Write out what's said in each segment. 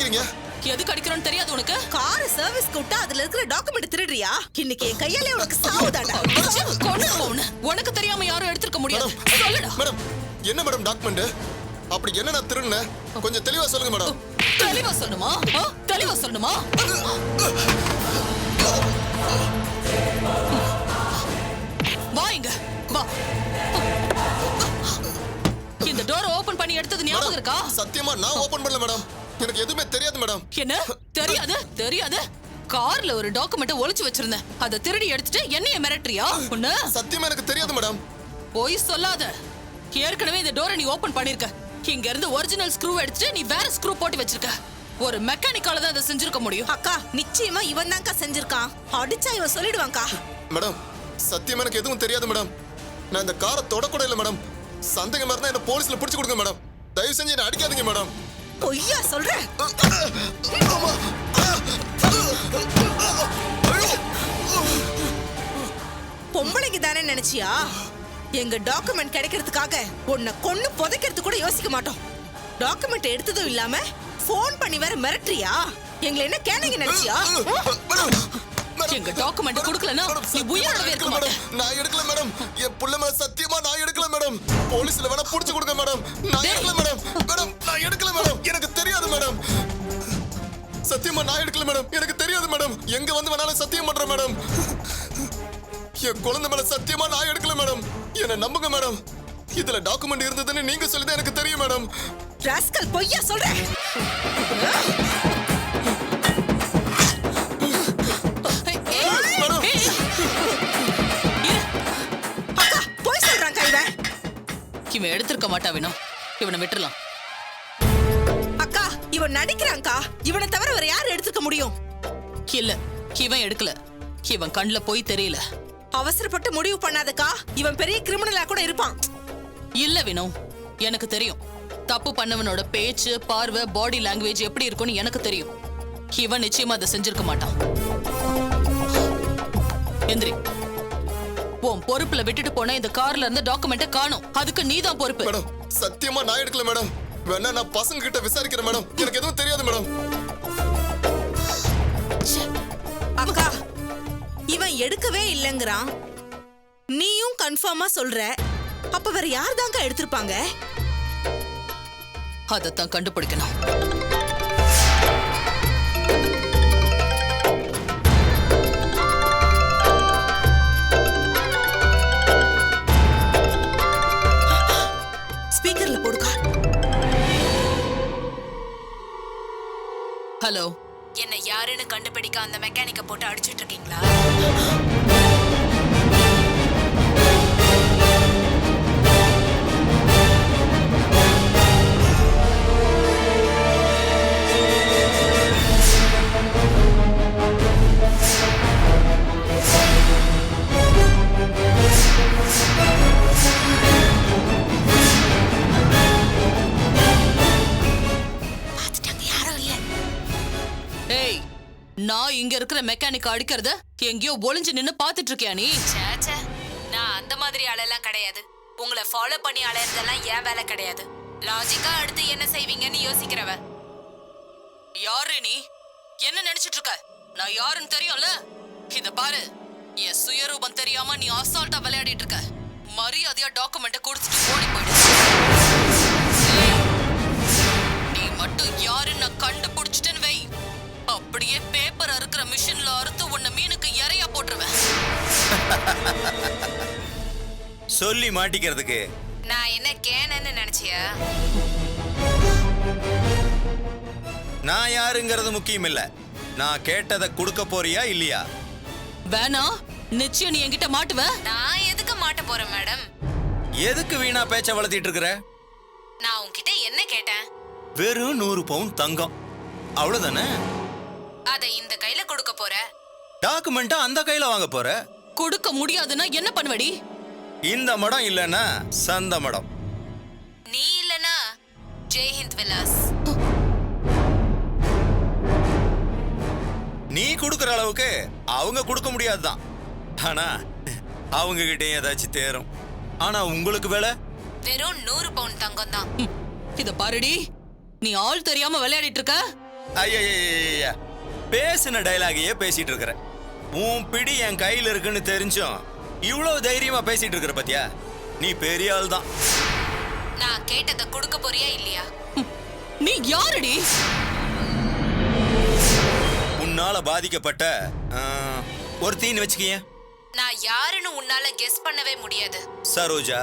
அடிக்கிறீங்க? எதுக்கு அடிக்கிறோன்னு தெரியாது உனக்கு? கார் சர்வீஸ் கூட்டா அதுல இருக்கிற டாக்குமெண்ட் திருடுறியா? இன்னைக்கு என் கையாலே உனக்கு சாவுதாடா. உனக்கு தெரியாம யாரும் எடுத்துக்க முடியாது. சொல்லுடா மேடம், என்ன மேடம் டாக்குமெண்ட்? அப்படி என்ன நான் திருடுனேன்? கொஞ்சம் தெளிவா சொல்லுங்க மேடம். தெளிவா சொல்லணுமா? தெளிவா சொல்லணுமா? வா இங்க வா. இந்த டோர் ஓபன் பண்ணி எடுத்தது ஞாபகம் இருக்கா? சத்தியமா நான் ஓபன் பண்ணல மேடம். எனக்கு எதுவுமே தெரியாது மேடம். என்ன தெரியாது? தெரியாது? கார்ல ஒரு டாக்குமெண்ட் ஒளிச்சு வச்சிருந்தேன். அத திருடி எடுத்துட்டு என்னைய மிரட்டறியா? உன்ன சத்தியமா எனக்கு தெரியாது மேடம். போய் சொல்லாத. ஏற்கனவே இந்த டோரை நீ ஓபன் பண்ணிருக்க. இங்க இருந்து ஒரிஜினல் ஸ்க்ரூ எடுத்துட்டு நீ வேற ஸ்க்ரூ போட்டு வச்சிருக்க. ஒரு மெக்கானிக்கால தான் அதை செஞ்சிருக்க முடியும். அக்கா நிச்சயமா இவன் தான்க்கா செஞ்சிருக்கான். அடிச்சா இவன் சொல்லிடுவான்க்கா. மேடம், சத்தியமா எனக்கு எதுவும் தெரியாது மேடம். நான் இந்த காரை தொடக்கூட இல்லை மேடம். சந்தேகமா இருந்தா என்ன போலீஸ்ல பிடிச்சு கொடுங்க மேடம். தயவு செஞ்சு என்ன அடிக்காதீங்க மேடம். பொய்யா சொல்ற? பொம்பளைக்கு தானே நினைச்சியா? எங்க டாக்குமெண்ட் கிடைக்கிறதுக்காக உன்னை கொன்னு புதைக்கிறது கூட யோசிக்க மாட்டோம். டாக்குமெண்ட் எடுத்ததும் இல்லாம போன் பண்ணி வேற மிரட்டறியா? எங்களை என்ன கேனங்க நினைச்சியா? எங்க டாக்குமெண்ட் கொடுக்கலனா நீ உயிரோடவே இருக்க மாட்ட. நான் எடுக்கல மேடம். என் புள்ள மேல சத்தியமா நான் எடுக்கல மேடம். போலீஸ்ல வேணா புடிச்சு கொடுங்க மேடம். நான் எடுக்கல மேடம். மேடம், நான் எடுக்கல மேடம். எனக்கு தெரியாது மேடம். சத்தியமா நான் எடுக்கல மேடம். எனக்கு தெரியாது மேடம். எங்க வந்து வேணாலும் சத்தியம் பண்றேன் மேடம். என் குழந்தை மேல சத்தியமா நான் எடுக்கல மேடம். என்ன நம்புங்க மேடம். இதுல டாக்குமெண்ட் இருந்ததுன்னு நீங்க சொல்லிதான் எனக்கு தெரியும் மேடம். ராஸ்கல், பொய்யா சொல்ற? அக்கா பொய் சொல்றாங்க. இவன் எடுத்திருக்க மாட்டா வேணும். இவனை விட்டுறலாம். அக்கா இவன் நடிக்கிறான்க்கா. இவனை தவிர வேற யார் எடுத்துக்க முடியும்? இல்ல, இவன் எடுக்கல. இவன் கண்ணுல போய் தெரியல. அவசரப்பட்டு முடிவு பண்ணாதக்கா. இவன் பெரிய கிரிமினலா கூட இருப்பான். இல்ல வினோ, எனக்கு தெரியும். தப்பு பண்ணவனோட பேச்சு, பார்வை, பாடி லாங்குவேஜ் எப்படி இருக்கும்னு எனக்கு தெரியும். இவன் நிச்சயமா அதை செஞ்சிருக்க மாட்டான். எந்திரி. உன் பொறுப்புல விட்டுட்டு போன இந்த கார்ல இருந்து டாக்குமெண்ட்டை காணோம். அதுக்கு நீதான் பொறுப்பு. மேடம், சத்தியமா நான் எடுக்கல மேடம். வேணா நான் பசங்க கிட்ட விசாரிக்கிறேன் மேடம். எனக்கு எதுவும் தெரியாது மேடம். அக்கா இவன் எடுக்கவே இல்லைங்கிறான். நீயும் கன்ஃபார்மா சொல்ற. அப்ப வேற யார் தாங்க எடுத்திருப்பாங்க? அதைத்தான் கண்டுபிடிக்கணும். ஸ்பீக்கர்ல போடுக்கா. ஹலோ, என்ன யாருன்னு கண்டுபிடிக்க அந்த மெக்கானிக்க போட்டு அடிச்சிட்டு இருக்கீங்களா? நான் இங்க இருக்கிற மெக்கானிக் அடிக்கிறத எங்கேயோ ஒளிஞ்சு நின்னு பாத்துட்டு இருக்கியா நீ? சேச்சே, நான் அந்த மாதிரி ஆளெல்லாம் கிடையாது. உங்களை ஃபாலோ பண்ணி அலையறதெல்லாம் என் வேலை கிடையாது. லாஜிக்கா அடுத்து என்ன செய்வீங்கன்னு யோசிக்கிறவ. யாரு நீ? என்ன நினைச்சிட்டு இருக்க? நான் யாருன்னு தெரியும்ல? இத பாரு, என் சுயரூபம் தெரியாம நீ அசால்ட்டா விளையாடிட்டு இருக்க. மரியாதையா டாக்குமெண்ட்டை கொடுத்துட்டு ஓடி போயிடு. நீ மட்டும் யாருன்னு நான் கண்டுபிடிச்சிட்டேன்னு வை, அப்படியே பேப்பர் அறுக்கிற மிஷின்ல அறுத்து உன்னை மீனுக்கு இறையா போட்டுருவேன். சொல்லி மாட்டிக்கிறதுக்கு நான் என்ன கேனன்னு நினைச்சியா? நான் யாருங்கிறது முக்கியம் இல்ல. நான் கேட்டதை கொடுக்க போறியா இல்லையா? வேணா, நிச்சயம் நீ என்கிட்ட மாட்டுவ. நான் எதுக்கு மாட்ட போறேன் மேடம்? எதுக்கு வீணா பேச்ச வளர்த்திட்டு இருக்கிற? நான் உன்கிட்ட என்ன கேட்டேன்? வெறும் 100 பவுன் தங்கம், அவ்வளவுதானே? அதை இந்த கையில கொடுக்க போற. டாக்குமெண்ட்டா அந்த கையில வாங்க போற. கொடுக்க முடியாதுன்னா என்ன பண்ணுவடி? இந்த மடம் இல்லனா சந்த மடம். நீ இல்லனா ஜெய்ஹிந்த் விலாஸ். நீ கொடுக்கற அளவுக்கு அவங்க கொடுக்க முடியாதுதான். ஆனா அவங்க கிட்ட ஏதாச்சும் தேரும். ஆனா உங்களுக்கு வேலை வெறும் 100 பவுன் தங்கம் தான். இத பாருடி, நீ ஆள் தெரியாம விளையாடிட்டு இருக்க. ஐயா பேசின டைலாகையே பேசிட்டு இருக்கிற. உன் பிடி என் கையில இருக்குன்னு தெரிஞ்சும் இவ்வளவு தைரியமா பேசிட்டு இருக்கிற பத்தியா? நீ பெரிய ஆள் தான். நான் கேட்டதை கொடுக்க போறியா இல்லையா? நீ யாருடி? உன்னால பாதிக்கப்பட்ட ஒருத்தின்னு வச்சுக்கிய. நான் யாருன்னு உன்னால கெஸ் பண்ணவே முடியாது. சரோஜா,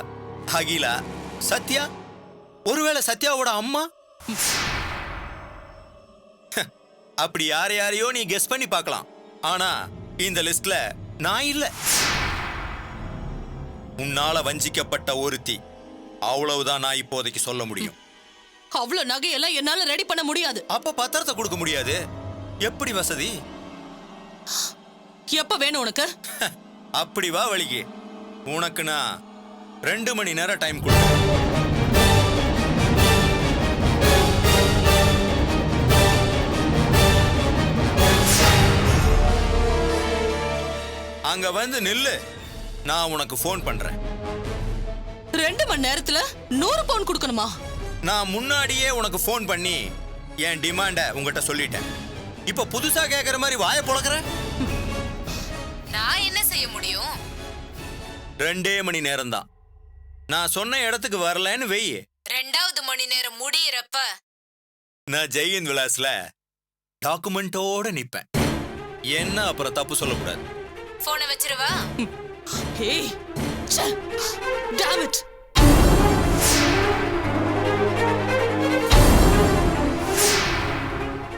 அகிலா, சத்யா. ஒருவேளை சத்யாவோட அம்மா? அப்படி யாரையோ நீ கெஸ் பண்ணி பார்க்கலாம். ஆனா இந்த லிஸ்ட்ல நான் இல்ல. உன்னால வஞ்சிக்கப்பட்ட ஒருத்தி, அவ்வளவுதான் நான் இப்போதைக்கு சொல்ல முடியும். அவ்வளவு நகையெல்லாம் என்னால ரெடி பண்ண முடியாது. அப்ப பத்திரத்தை கொடுக்க முடியாது. எப்படி வசதி? எப்ப வேணும் உனக்கு? அப்படி வா வழிக்கு. உனக்கு நான் 2 மணி நேரம் டைம் கொடுக்கிறேன். அங்க வந்து நில்லு. நான் உனக்கு ஃபோன் பண்றேன். 2 மணி நேரத்துல 100 பவுன் கொடுக்கணுமா? நான் முன்னாடியே உனக்கு ஃபோன் பண்ணி என் டிமாண்ட உங்ககிட்ட சொல்லிட்டேன். இப்ப புதுசா கேக்குற மாதிரி வாயை பொளக்குற. நான் என்ன செய்ய முடியும்? 2 மணி நேரம் தான். நான் சொன்ன இடத்துக்கு வரலன்னு வெயி. 2வது மணி நேரம் முடியறப்ப நான் ஜெயின் விலாஸ்ல டாக்குமெண்டோட நிப்பேன். என்ன அப்புறம் தப்பு சொல்லக்கூடாது. போனை வச்சிருவா? ஏய், damn it.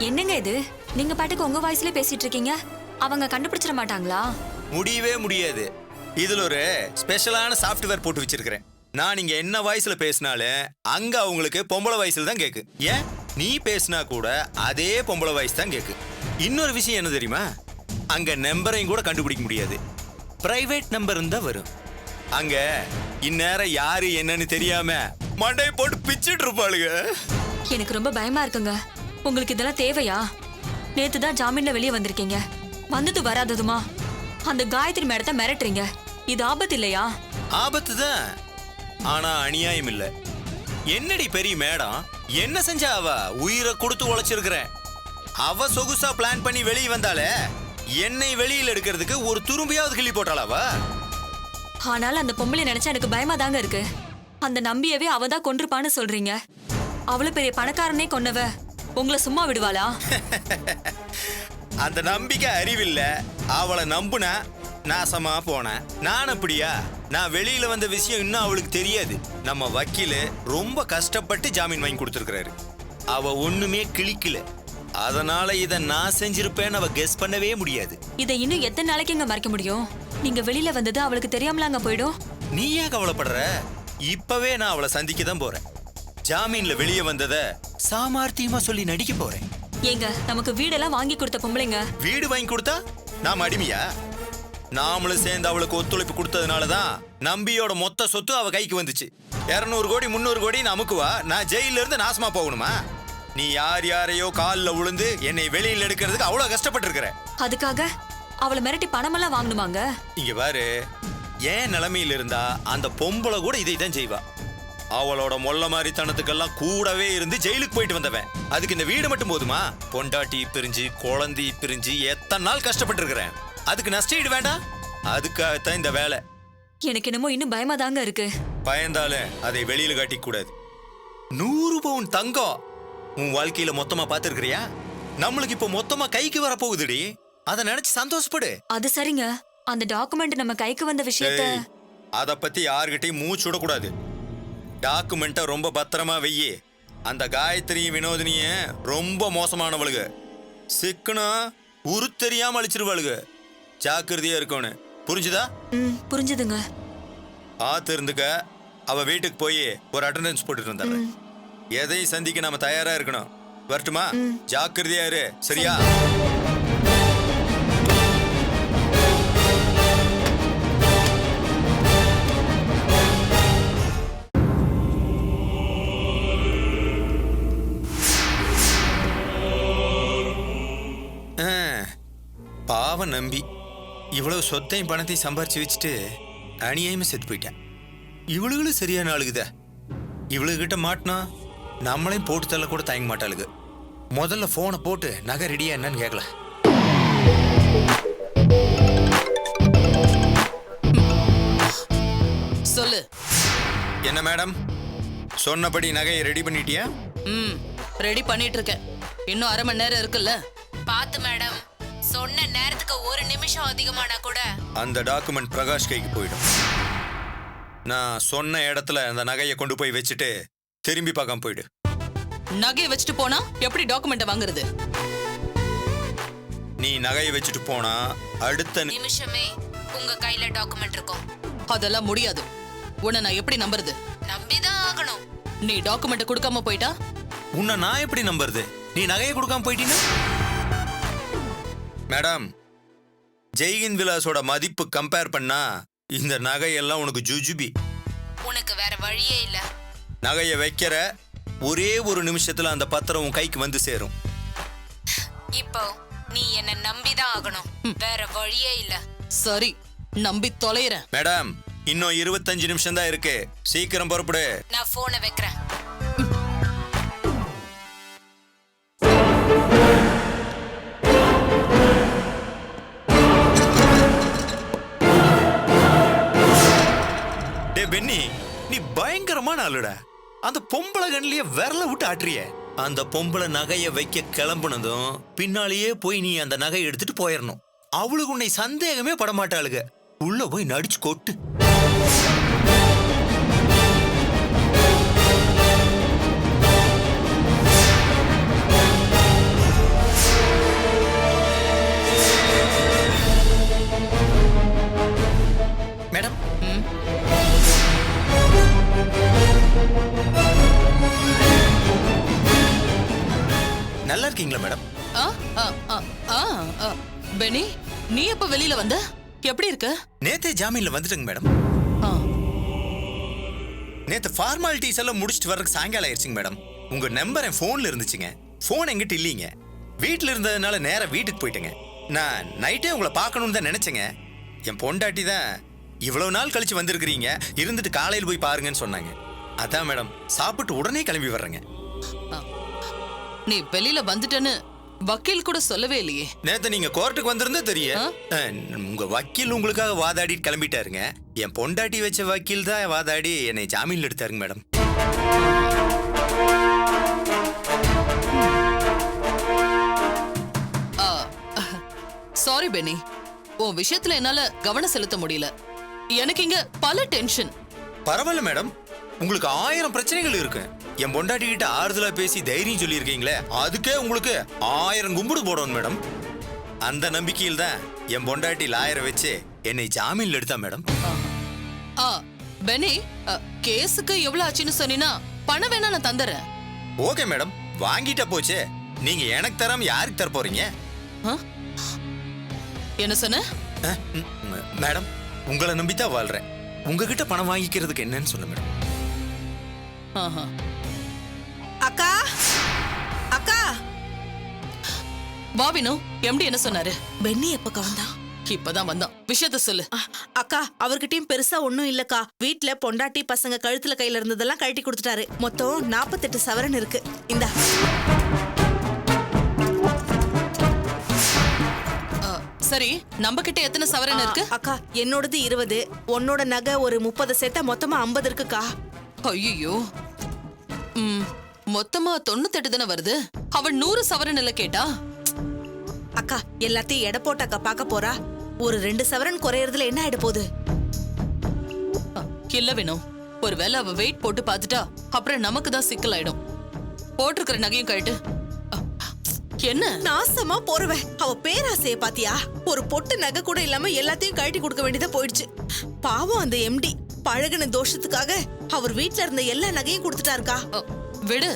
என்னங்க இது? நீங்க பாட்டுக்கு உங்க வாய்ஸ்ல பேசிட்டு இருக்கீங்க. அவங்க கண்டுபிடிச்சிட மாட்டாங்களா? முடியவே முடியாது. இதுல ஒரு ஸ்பெஷலான சாஃப்ட்வேர் போட்டு வச்சிருக்கிறேன். நான் நீங்க என்ன வாய்ஸ்ல பேசினாலும் அங்க அவங்களுக்கு பொம்பளை வாய்ஸ்ல தான் கேக்கு. ஏன் நீ பேசினா கூட அதே பொம்பளை வாய்ஸ் தான் கேக்கு. இன்னொரு விஷயம் என்ன தெரியுமா? அங்க நம்பரையும் கூட கண்டுபிடிக்க முடியாது. பிரைவேட் நம்பர் தான் வரும். அங்க இந்நேரம் யாரு என்னன்னு தெரியாம மண்டையை போட்டு பிச்சிட்டு இருப்பாளுங்க. எனக்கு ரொம்ப பயமா இருக்குங்க. உங்களுக்கு இதெல்லாம் தேவையா? நேத்து தான் ஜாமீன்ல வெளியே வந்திருக்கீங்க. வந்தது வராததுமா அந்த காயத்ரி மேடத்தை மிரட்டுறீங்க. இது ஆபத்து இல்லையா? ஆபத்து தான், ஆனா அநியாயம் இல்ல. என்னடி பெரிய மேடம், என்ன செஞ்சா அவ? உயிரை கொடுத்து உழைச்சிருக்கிறேன். அவ சொகுசா பிளான் பண்ணி வெளியே வந்தாலே, என்னை வெளியில எடுக்கிறதுக்கு ஒரு துரும்பியாவது கிள்ளி போட்டாளாவா? ஆனாலும் அந்த பொம்பளை நினைச்சா எனக்கு பயமா தாங்க இருக்கு. அந்த நம்பியவே அவ தான் கொன்றுப்பான்னு சொல்றீங்க. அவ்வளவு பெரிய பணக்காரனே கொன்னவ உங்களை சும்மா விடுவாளா? அந்த நம்பிக்கை அறிவில்ல. அவளை நம்புனா நாசமா போனேன். நான் அப்படியா? நான் வெளியில வந்த விஷயம் இன்னும் அவளுக்கு தெரியாது. நம்ம வக்கீலு ரொம்ப கஷ்டப்பட்டு ஜாமீன் வாங்கி கொடுத்துருக்கிறாரு. அவ ஒண்ணுமே கிளிக்கல. அதனால இதை நான் செஞ்சிருப்பேன்னு அவ கெஸ் பண்ணவே முடியாது. இதை இன்னும் எத்தனை நாளைக்கு இங்க மறைக்க முடியும்? நீங்க வெளியில வந்தது அவளுக்கு தெரியாமலாங்க போயிடும். நீ ஏன் கவலைப்படுற? இப்பவே நான் அவளை சந்திக்க தான் போறேன். ஜாமீன்ல வெளியே வந்தத சாமர்த்தியமா சொல்லி நடிக்க போறேன். ஏங்க, நமக்கு வீடெல்லாம் வாங்கி கொடுத்த பொம்பளைங்க. வீடு வாங்கி கொடுத்தா நாம அடிமையா? நாமளும் சேர்ந்து அவளுக்கு ஒத்துழைப்பு கொடுத்ததுனாலதான் நம்பியோட மொத்த சொத்து அவ கைக்கு வந்துச்சு. 200 கோடி 300 கோடி அமுக்குவா. நான் ஜெயில இருந்து நாசமா போகணுமா? நீ யார் யாரையோ காலில் விழுந்து என்னை வெளியில் எடுக்கிறதுக்கு அவ்வளவு கஷ்டப்பட்டு இருக்கிற. அதுக்காக அவளை மிரட்டி பணமெல்லாம் வாங்கணுமாங்க? இங்க பாரு, ஏன் நிலைமையில இருந்தா அந்த பொம்பளை கூட இதை தான் செய்வா. அவளோட மொல்ல மாதிரி தனத்துக்கெல்லாம் கூடவே இருந்து ஜெயிலுக்கு போயிட்டு வந்தவன். அதுக்கு இந்த வீடு மட்டும் போதுமா? பொண்டாட்டி பிரிஞ்சு குழந்தை பிரிஞ்சு எத்தனை நாள் கஷ்டப்பட்டு இருக்கிறேன். அதுக்கு நஷ்டீடு வேண்டாம்? அதுக்காகத்தான் இந்த வேலை. எனக்கு என்னமோ இன்னும் பயமா தாங்க இருக்கு. பயந்தாலும் அதை வெளியில காட்டிக்க கூடாது. 100 பவுன் தங்கம் உன் வாழ்க்கையில மொத்தமா பாத்துருக்கிறியா? நம்மளுக்கு இப்ப மொத்தமா கைக்கு வர போகுதுடி. அதை நினைச்சு சந்தோஷப்படு. அது சரிங்க. அந்த டாக்குமெண்ட் நம்ம கைக்கு வந்த விஷயத்த அத பத்தி யாருகிட்டையும் மூச்சு விடக்கூடாது. டாக்குமெண்ட்டை ரொம்ப பத்திரமா வெய்யி. அந்த காயத்ரி வினோதினிய ரொம்ப மோசமானவளுக. சிக்கணும் உரு தெரியாம அழிச்சிருவாளுக. ஜாக்கிரதையா இருக்கணும். புரிஞ்சுதா? புரிஞ்சுதுங்க. ஆத்து இருந்துக்க. அவ வீட்டுக்கு போய் ஒரு அட்டெண்டன்ஸ் போட்டுட்டு வந்தாரு. எதையும் சந்திக்க நாம தயாரா இருக்கணும். வரட்டுமா? ஜாக்கிரதையா இரு, சரியா? பாவம் நம்பி இவ்வளவு சொத்தையும் பணத்தையும் சம்பாரிச்சு வச்சுட்டு அநியாயமா செத்து போயிட்டேன். இவளுகளும் சரியான ஆளுகுதா. இவளுகிட்ட மாட்டினா நம்மளையும் போட்டு தள்ள கூட தயங்க மாட்டாளுங்க. முதல்ல போனை போட்டு நகை ரெடியா என்னன்னு கேட்கல. சொல்லு. என்ன மேடம், சொன்னபடி நகையை ரெடி பண்ணிட்டியா? ரெடி பண்ணிட்டு இருக்கேன். இன்னும் 1/2 மணி நேரம் இருக்குல்ல. பாத்து மேடம், சொன்ன நேரத்துக்கு 1 நிமிஷம் அதிகமானா கூட அந்த டாக்குமெண்ட் பிரகாஷ் கைக்கு போயிடும். நான் சொன்ன இடத்துல அந்த நகையை கொண்டு போய் வச்சுட்டு திரும்பி பார்க்காம போயிடு. நகையை வச்சுட்டு போனா எப்படி டாக்குமெண்ட்டை வாங்குறது? நீ நகையை வச்சுட்டு போனா அடுத்த நிமிஷமே உங்க கையில டாக்குமெண்ட் இருக்கும். அதெல்லாம் முடியாது. உன்னை நான் எப்படி நம்புறது? நம்பிதான் ஆகணும். நீ டாக்குமெண்ட்டை கொடுக்காம போயிட்டா உன்னை நான் எப்படி நம்புறது? நீ நகையை கொடுக்காம போயிட்டீங்கன்னா? மேடம், ஜெய்ஹிந்த் விலாஸோட மதிப்பு கம்பேர் பண்ணா இந்த நகையெல்லாம் உனக்கு ஜுஜுபி. உனக்கு வேற வழியே இல்ல. நகையை வைக்கிற ஒரே ஒரு நிமிஷத்துல அந்த பத்திரம் உன் கைக்கு வந்து சேரும். இப்போ நீ என்ன நம்பிதான் ஆகணும். வேற வழியே இல்ல. சரி, நம்பி தொலைறேன். மேடம், இன்னும் 25 நிமிஷம் தான் இருக்கு. சீக்கிரம் புறப்படு. நான் போனை வைக்கிறேன். டே பென்னி, நீ பயங்கரமான ஆளுடா. அந்த பொம்பளை கண்ணிலேயே விரல விட்டு ஆட்டுறிய. அந்த பொம்பளை நகையை வைக்க கிளம்புனதும் பின்னாலேயே போய் நீ அந்த நகையை எடுத்துட்டு போயிடணும். அவளுக்கு உன்னை சந்தேகமே படமாட்டாளுக. உள்ள போய் நடிச்சு கொட்டு. மேடம், நல்லா இருக்கீங்களா மேடம்? ஆ, ஆ, ஆ, ஆ, ஆ. பெனி, நீ எப்ப வெளியில வந்த? எப்படி இருக்க? நேத்தே ஜாமீன்ல வந்துட்டுங்க மேடம். ஆ, நேத்து ஃபார்மாலிட்டிஸ் எல்லாம் முடிச்சுட்டு வர்றதுக்கு சாயங்காலம் ஆயிடுச்சுங்க மேடம். உங்க நம்பர் என் போன்ல இருந்துச்சுங்க. போன் எங்கிட்ட இல்லீங்க. வீட்டுல இருந்ததுனால நேரா வீட்டுக்கு போயிட்டேங்க. நான் நைட்டே உங்களை பார்க்கணும்னு தான் நினைச்சேங்க. என் பொண்டாட்டி தான் இவ்வளவு நாள் கழிச்சு வந்திருக்கிறீங்க, இருந்துட்டு காலையில் போய் பாருங்கன்னு சொன்னாங்க. அதான் மேடம், சாப்பிட்டு உடனே கிளம்பி வர்றேங்க. நீ வெளியில வந்துட்டேன்னு வக்கீல் கூட சொல்லவே இல்லையே. நேத்து நீங்க கோர்ட்டுக்கு வந்திருந்தா தெரியும். உங்க வக்கீல் உங்களுக்காக வாதாடி கிளம்பிட்டாருங்க. என் பொண்டாட்டி வச்ச வக்கீல் தான் வாதாடி என்னை ஜாமீன்ல எடுத்தாருங்க மேடம். சாரி பெனி, உன் விஷயத்துல என்னால கவனம் செலுத்த முடியல. எனக்கு இங்க பல டென்ஷன். பரவாயில்ல மேடம், உங்களுக்கு 1000 பிரச்சனைகள் இருக்கு. என் பொண்டாட்டி கிட்ட ஆறுதலா பேசி தைரியம் சொல்லியிருக்கீங்களே, அதுக்கே உங்களுக்கு 1000 கும்பிடு போடணும் மேடம். அந்த நம்பிக்கையில் தான் என் பொண்டாட்டி லாயரை வச்சு என்னை ஜாமீன்ல எடுத்தா மேடம். பெனி, கேஸுக்கு எவ்வளவு ஆச்சுன்னு சொன்னீனா பணம் வேணா நான் தந்துறேன். ஓகே மேடம், வாங்கிட்டா போச்சு. நீங்க எனக்கு தராம யாருக்கு தர போறீங்க? என்ன சொன்ன? மேடம், உங்களை நம்பித்தான் வாழ்றேன். உங்ககிட்ட பணம் வாங்கிக்கிறதுக்கு என்னன்னு சொல்ல மேடம். அக்கா, அக்கா, வாவினோ எம்டி என்ன சொன்னாரு? பென்னி எப்பக்கா வந்தா? இப்பதான் வந்தான். விஷயத்த சொல்லு. அக்கா, அவர்கிட்டயும் பெருசா ஒண்ணும் இல்லக்கா. வீட்ல பொண்டாட்டி பசங்க கழுத்துல கையில இருந்ததெல்லாம் கழட்டி கொடுத்துட்டாரு. மொத்தம் 48 சவரன் இருக்கு. இந்தா. சரி, நம்ம கிட்ட எத்தனை சவரன் இருக்கு? அக்கா, என்னோடது 20, உன்னோட நகை ஒரு 30 சேர்த்தா மொத்தமா 50 இருக்குக்கா. ஐயோ, மொத்தமா 98 தானே வருது. அவன் 100 சவரன் இல்ல கேட்டா. அக்கா, எல்லாத்தையும் எடை போட்டு அக்கா பார்க்க போறா. ஒரு 2 சவரன் குறையறதுல என்ன ஆயிட போகுது? இல்ல வேணும். ஒருவேளை அவ வெயிட் போட்டு பார்த்துட்டா அப்புறம் நமக்கு தான் சிக்கல் ஆயிடும். போட்டிருக்கிற நகையும் கழட்டு. என்ன நாசமா போறவன், அவ பேராசைய பாத்தியா? ஒரு பொட்டு நகை கூட இல்லாம எல்லாத்தையும் கழட்டி கொடுக்க வேண்டியதா போயிடுச்சு. பாவம் அந்த எம்டி பழகுன தோஷத்துக்காக அவர் வீட்ல இருந்த எல்லா நகையும் கொடுத்துட்டாருக்கா. விடு,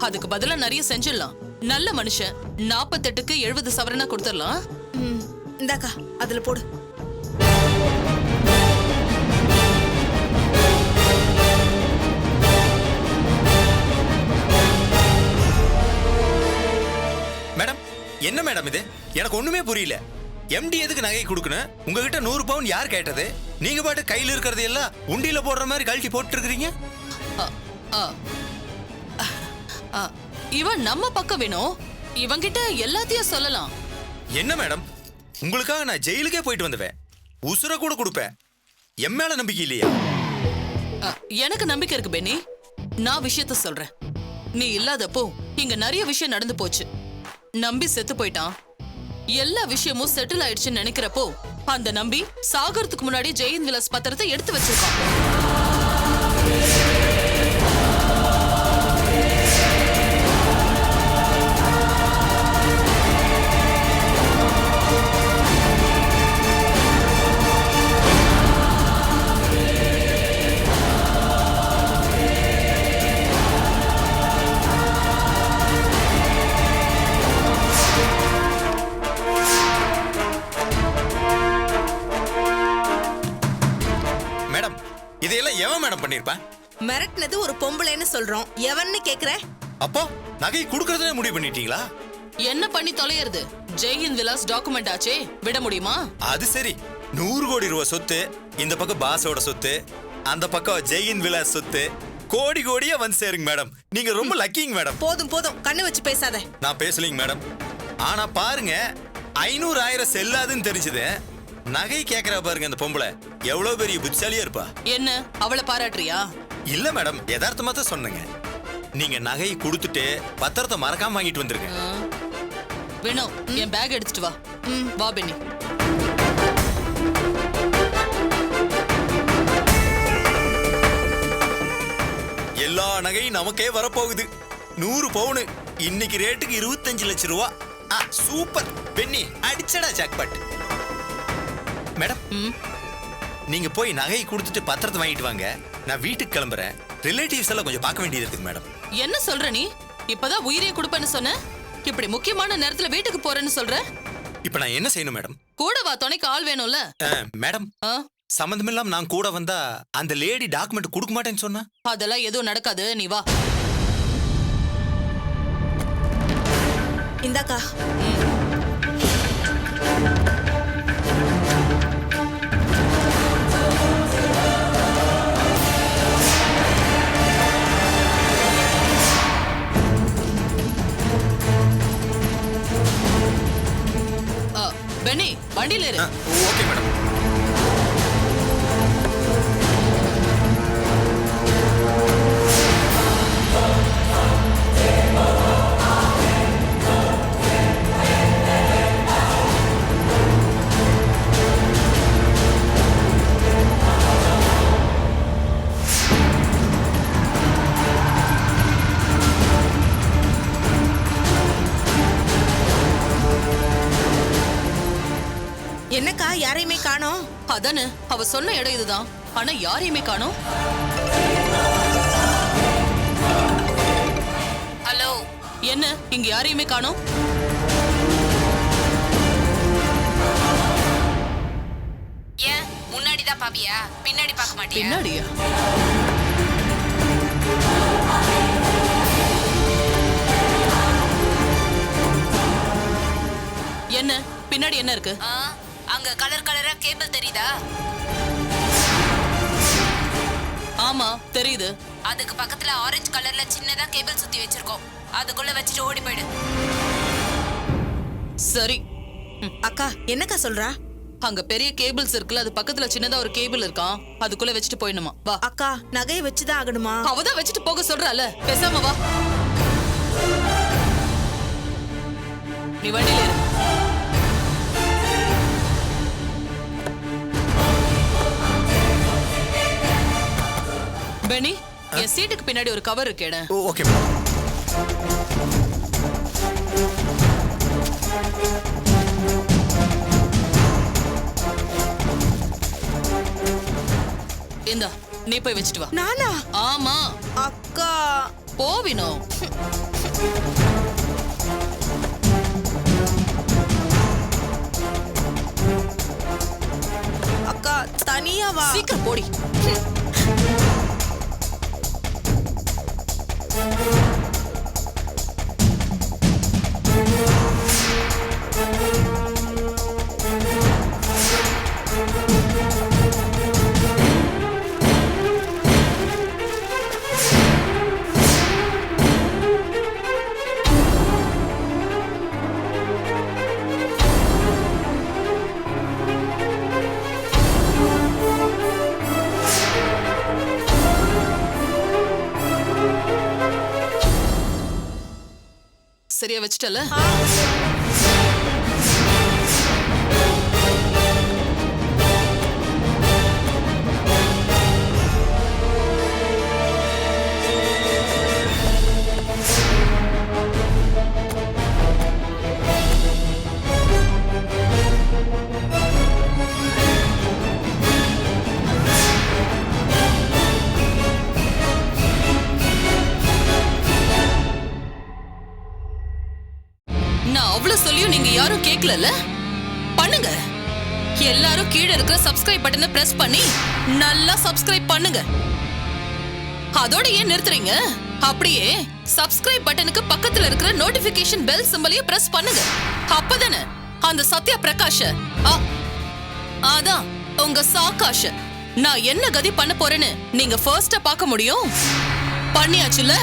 அதுக்கு பதிலா நிறைய செஞ்சிடலாம். நல்ல மனுஷன் 48க்கு 70 சவரனா கொடுத்துடலாம். இந்தாக்கா, அதுல போடு. மேடம், என்ன மேடம் இது? எனக்கு ஒண்ணுமே புரியல. எம்டி எதுக்கு நகை கொடுக்கணும்? உங்ககிட்ட 100 பவுன் யார் கேட்டது? நீங்க பாட்டு கையில இருக்கிறது எல்லாம் உண்டியில போடுற மாதிரி கழட்டி போட்டு இருக்கிறீங்க. இவன் நம்ம பக்கம் வேணும். இவங்கிட்ட எல்லாத்தையும் சொல்லலாம். என்ன மேடம், உங்களுக்காக நான் ஜெயிலுக்கே போயிட்டு வந்துவேன், உசுர கூட கொடுப்பேன். என் மேல நம்பிக்கை இல்லையா? எனக்கு நம்பிக்கை இருக்கு பென்னி. நான் விஷயத்த சொல்றேன். நீ இல்லாதப்போ இங்க நிறைய விஷயம் நடந்து போச்சு. நம்பி செத்து போயிட்டான். எல்லா விஷயமும் செட்டில் ஆயிடுச்சுன்னு நினைக்கிறப்போ அந்த நம்பி சாகறதுக்கு முன்னாடி ஜெயின் விலாஸ் பத்திரத்தை எடுத்து வச்சிருக்கான். மேடம், இதையெல்லாம் எவன் மேடம் பண்ணிருப்பான்? மிரட்டினது ஒரு பொம்பளைன்னு சொல்றோம், எவன்னு கேக்குற? அப்போ நகை கொடுக்கறதுனே முடிவு பண்ணிட்டீங்களா? என்ன பண்ணி தொலையறது? ஜெயின் விலாஸ் டாக்குமெண்ட் ஆச்சே, விட முடியுமா? அது சரி, 100 கோடி ரூபாய் சொத்து, இந்த பக்கம் பாஸோட சொத்து, அந்த பக்கம் ஜெயின் விலாஸ் சொத்து, கோடி கோடியா வந்து சேருங்க மேடம். நீங்க ரொம்ப லக்கிங்க மேடம். போதும் போதும், கண்ணு வச்சு பேசாத. நான் பேசலீங்க மேடம். ஆனா பாருங்க, 500 1000 செல்லாதுன்னு தெரிஞ்சது. நகை கேக்குறா பாருங்க அந்த பொம்பளை, எவ்வளவு பெரிய புத்திசாலியா இருப்பா. என்ன அவளை பாராட்டுறியா? இல்ல மேடம், யதார்த்தமா தான் சொன்னேங்க. நீங்க நகையை கொடுத்துட்டு பத்திரத்தை மறக்காம வாங்கிட்டு வந்துருங்க. வேணும், என் பேக் எடுத்துட்டு வா. வா பென்னி. எல்லா நகையும் நமக்கே வரப்போகுது. 100 பவுனு, இன்னைக்கு ரேட்டுக்கு 25 லட்சம் ரூபா. சூப்பர் பென்னி, அடிச்சடா ஜாக்பாட். மேடம், நீங்க போய் நகையை கொடுத்துட்டு பத்திரத்தை வாங்கிட்டு வாங்க. நான் வீட்டுக்கு கிளம்புறேன். ரிலேட்டிவ்ஸ் எல்லாம் கொஞ்சம் பார்க்க வேண்டியது இருக்கு மேடம். என்ன சொல்ற நீ? இப்பதான் உயிரே கொடுப்பேன்னு சொன்ன, இப்படி முக்கியமான நேரத்துல வீட்டுக்கு போறேன்னு சொல்ற. இப்ப நான் என்ன செய்யணும் மேடம்? கூட வா, துணைக்கு ஆள் வேணும்ல. மேடம், சம்பந்தமில்லாம நான் கூட வந்தா அந்த லேடி டாக்குமெண்ட் கொடுக்க மாட்டேன்னு சொன்னா? அதெல்லாம் எதுவும் நடக்காது, நீ வா. இந்தாக்கா. பென்னி, வண்டியில இரு. Okay madam. என்னக்கா, யாரையுமே காணோம்? அதானே, அவ சொன்ன இடம் இதுதான். ஆனா யாரையுமே காணோம். ஹலோ, என்ன இங்க யாரையுமே காணோம்? ஏன் முன்னாடி தான் பாப்பியா, பின்னாடி பார்க்க மாட்டியா? பின்னாடியா? என்ன பின்னாடி என்ன இருக்கு? அங்க கலர் கலரா கேபிள் தெரியுதா? ஆமா தெரியுது. அதுக்கு பக்கத்துல ஆரஞ்சு கலர்ல சின்னதா கேபிள் சுத்தி வச்சிருக்கோம். அதுக்குள்ள வச்சுட்டு ஓடி போயிடு. சரி. அக்கா, என்னக்கா சொல்றா? அங்க பெரிய கேபிள்ஸ் இருக்குல்ல, அது பக்கத்துல சின்னதா ஒரு கேபிள் இருக்கான், அதுக்குள்ள வச்சுட்டு போயிடணுமா. வா. அக்கா, நகையை வச்சுதான் ஆகணுமா? அவதான் வச்சுட்டு போக சொல்றால, பேசாம வா. நீ வண்டியில இரு. பெனி, என் சீட்டுக்கு பின்னாடி ஒரு கவர் இருக்கேட. Okay madam. இந்தா, நீ போய் வச்சுட்டு வா. நானா? ஆமா. அக்கா. போவினோ. அக்கா, தனியா வா. சீக்கிரம் போடி. சரியா வச்சுட்டல? நான் அவ்வளவு சொல்லியும் நீங்க யாரும் கேட்கலல? பண்ணுங்க. எல்லாரும் கீழே இருக்கிற சப்ஸ்கிரைப் பட்டனை பிரஸ் பண்ணி நல்லா சப்ஸ்கிரைப் பண்ணுங்க. அதோட ஏன் நிறுத்துறீங்க? அப்படியே சப்ஸ்கிரைப் பட்டனுக்கு பக்கத்துல இருக்கிற நோட்டிபிகேஷன் பெல் சிம்பலையும் பிரஸ் பண்ணுங்க. அப்பதானே அந்த சத்யா பிரகாஷ் அதான் உங்க சாகாஷ் நான் என்ன கதி பண்ண போறேன்னு நீங்க ஃபர்ஸ்டா பார்க்க முடியும். பண்ணியாச்சுல?